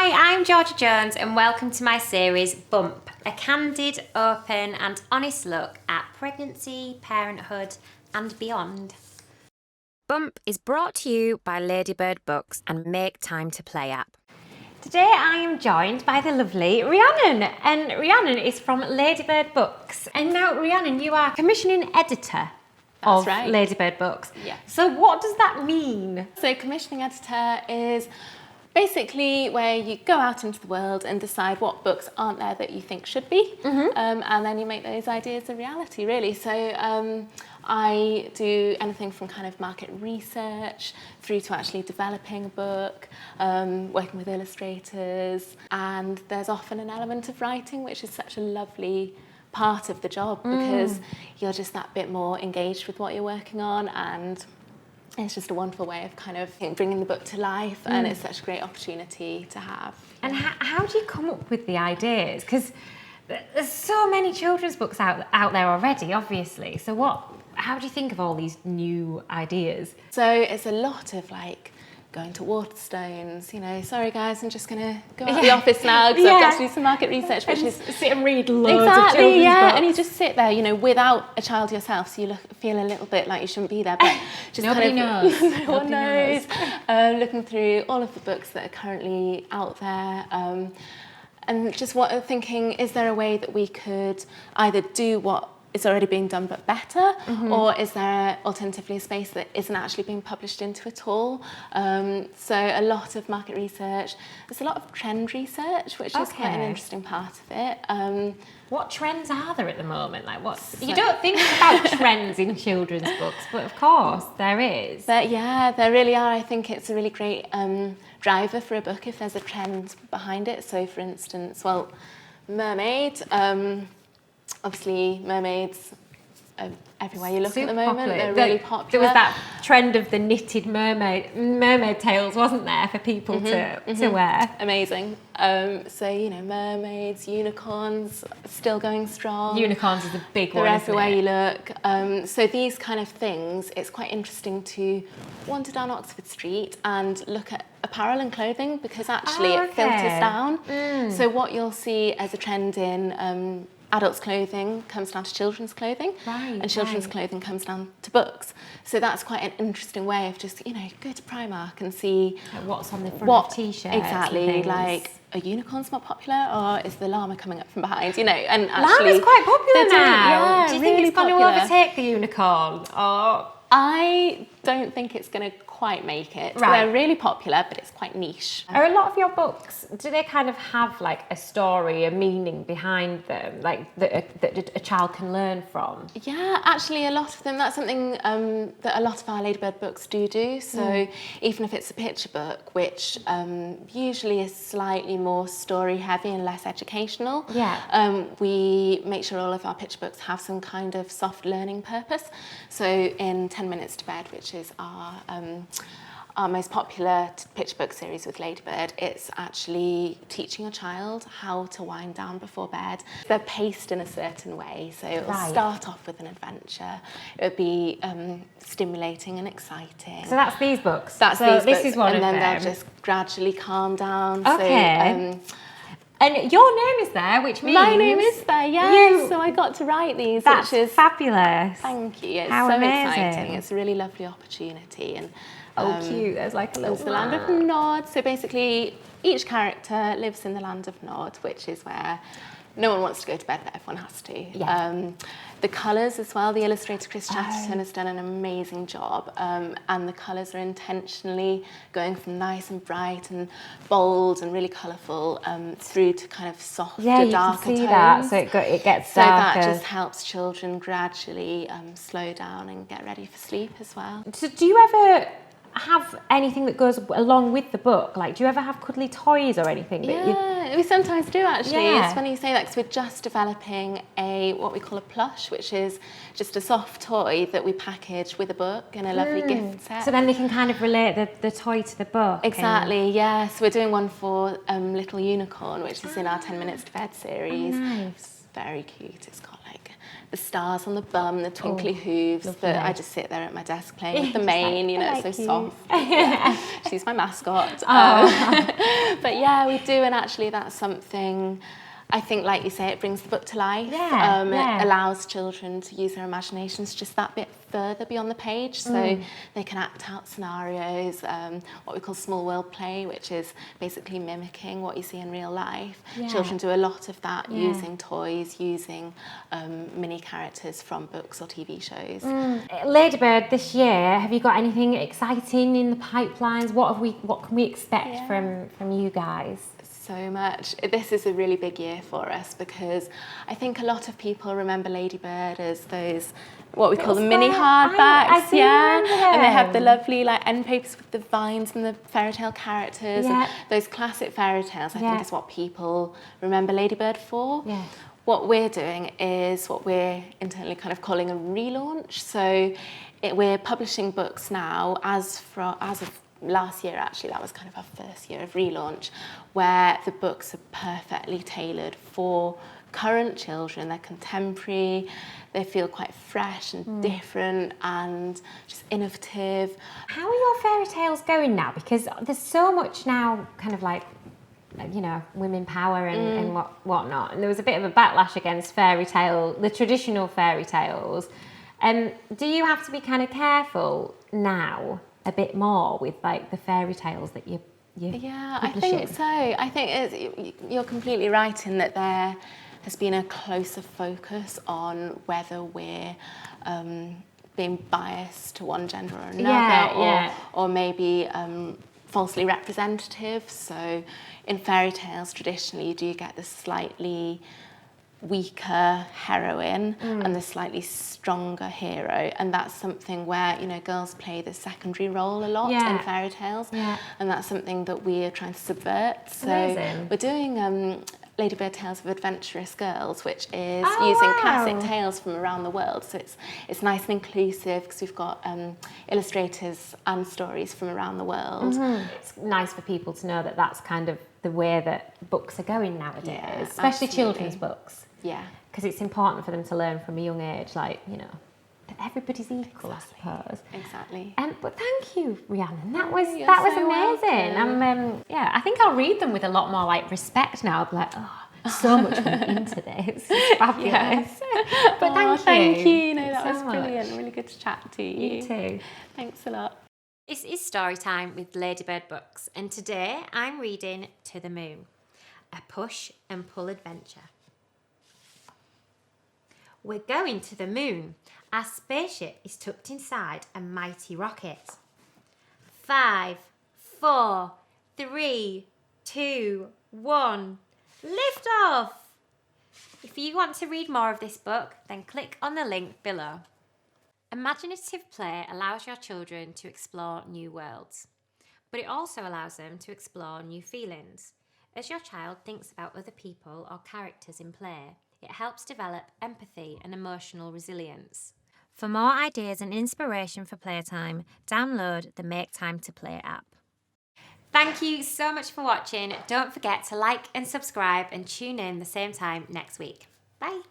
Hi, I'm Georgia Jones and welcome to my series Bump, a candid, open and honest look at pregnancy, parenthood and beyond. Bump is brought to you by Ladybird Books and Make Time to Play app. Today I am joined by the lovely Rhiannon, and Rhiannon is from Ladybird Books. And now Rhiannon, you are commissioning editor of Ladybird Books. Yeah. So what does that mean? So commissioning editor is basically where you go out into the world and decide what books aren't there that you think should be, and then you make those ideas a reality, really. So I do anything from kind of market research through to actually developing a book, working with illustrators, and there's often an element of writing, which is such a lovely part of the job because you're just that bit more engaged with what you're working on, and it's just a wonderful way of kind of bringing the book to life, and it's such a great opportunity to have. And how do you come up with the ideas? Because there's so many children's books out there already, obviously. So how do you think of all these new ideas? So it's a lot of like going to Waterstones, sorry guys, I'm just going to go out the office now because I've got to do some market research, which is sit and read loads of children's books. And you just sit there, without a child yourself, so you feel a little bit like you shouldn't be there, but just Nobody knows. No one knows. Looking through all of the books that are currently out there, and just thinking, is there a way that we could either do what is already being done but better, or is there alternatively a space that isn't actually being published into at all? So a lot of market research. There's a lot of trend research, which is quite an interesting part of it. What trends are there at the moment? You don't think about trends in children's books, but of course there is. There really are. I think it's a really great driver for a book if there's a trend behind it. So for instance, mermaid. Obviously, mermaids are everywhere you look at the moment. Popular. They're really popular. There was that trend of the knitted mermaid tails, wasn't there, for people to wear? Amazing. So, mermaids, unicorns, still going strong. Unicorns is a big one, They're everywhere you look. So these kind of things, it's quite interesting to wander down Oxford Street and look at apparel and clothing, because actually it filters down. So what you'll see as a trend in adults' clothing comes down to children's clothing, and children's clothing comes down to books. So that's quite an interesting way of just, go to Primark and see what's on the front of T-shirts. Exactly, like, are unicorns more popular, or is the llama coming up from behind? And actually, llama's quite popular now. Do you think really it's going to overtake the unicorn? Or I don't think it's going to quite make it. They're really popular, but it's quite niche. Are a lot of your books, do they kind of have like a story, a meaning behind them, like that a child can learn from? Yeah, actually a lot of them. That's something that a lot of our Ladybird books do. So even if it's a picture book, which usually is slightly more story heavy and less educational, we make sure all of our picture books have some kind of soft learning purpose. So in 10 Minutes to Bed, which is our most popular picture book series with Ladybird, it's actually teaching a child how to wind down before bed. They're paced in a certain way, so it'll start off with an adventure. It'll be stimulating and exciting. So that's these books? This is one of them. And then they'll just gradually calm down. Okay. And your name is there, which means... My name is there, yes. So I got to write these, which is fabulous. Thank you. It's How so amazing. exciting. It's a really lovely opportunity. And cute. There's like a little... It's the land of Nod. So basically, each character lives in the land of Nod, which is where no one wants to go to bed, but everyone has to. Yeah. The colours as well, the illustrator Chris Chatterton has done an amazing job, and the colours are intentionally going from nice and bright and bold and really colourful through to kind of softer, darker tones. You can see that, so it gets so darker. That just helps children gradually slow down and get ready for sleep as well. So do you ever have anything that goes along with the book? Like, do you ever have cuddly toys or anything? We sometimes do, actually. It's funny you say that, because we're just developing what we call a plush, which is just a soft toy that we package with a book and a lovely gift set. So then they can kind of relate the toy to the book. Exactly, yeah. So we're doing one for Little Unicorn, which is in our 10 Minutes to Bed series. Oh, nice. It's very cute. It's got like the stars on the bum, the twinkly hooves, but I just sit there at my desk playing with the mane, you know, it's so soft. Yeah. She's my mascot. But yeah, we do, and actually that's something, I think, like you say, it brings the book to life. It allows children to use their imaginations just that bit further beyond the page, so they can act out scenarios, what we call small world play, which is basically mimicking what you see in real life. Children do a lot of that using toys, using mini characters from books or TV shows. Ladybird, this year, have you got anything exciting in the pipelines? What can we expect from you guys? So much. This is a really big year for us because I think a lot of people remember Ladybird as those, what we call the mini hardbacks, and they have the lovely like end papers with the vines and the fairy tale characters, and those classic fairy tales. I think is what people remember Ladybird for. What we're doing is what we're internally kind of calling a relaunch. So we're publishing books now as of last year. Actually, that was kind of our first year of relaunch, where the books are perfectly tailored for current children. They're contemporary, they feel quite fresh and different and just innovative. How are your fairy tales going now? Because there's so much now kind of like, you know, women power and whatnot, and there was a bit of a backlash against the traditional fairy tales. Do you have to be kind of careful now a bit more with like the fairy tales that you're publishing? I think so. I think you're completely right in that there has been a closer focus on whether we're being biased to one gender or another, or maybe falsely representative. So in fairy tales, traditionally, you do get the slightly weaker heroine and the slightly stronger hero, and that's something where, you know, girls play the secondary role a lot in fairy tales, and that's something that we are trying to subvert. So we're doing Ladybird Tales of Adventurous Girls, which is using classic tales from around the world. So it's nice and inclusive because we've got illustrators and stories from around the world. It's nice for people to know that that's kind of the way that books are going nowadays, especially children's books. Because it's important for them to learn from a young age, like, you know, that everybody's equal, I suppose. Exactly. But thank you, Rhiannon. That was amazing. I think I'll read them with a lot more like respect now. I'll be like, so much went into this. It's fabulous. But thank you. No, that was brilliant. Really good to chat to you. You too. Thanks a lot. This is story time with Ladybird Books, and today I'm reading To the Moon, a push and pull adventure. We're going to the moon. Our spaceship is tucked inside a mighty rocket. 5, 4, 3, 2, 1. Lift off! If you want to read more of this book, then click on the link below. Imaginative play allows your children to explore new worlds, but it also allows them to explore new feelings. As your child thinks about other people or characters in play, it helps develop empathy and emotional resilience. For more ideas and inspiration for playtime, download the Make Time to Play app. Thank you so much for watching. Don't forget to like and subscribe and tune in the same time next week. Bye.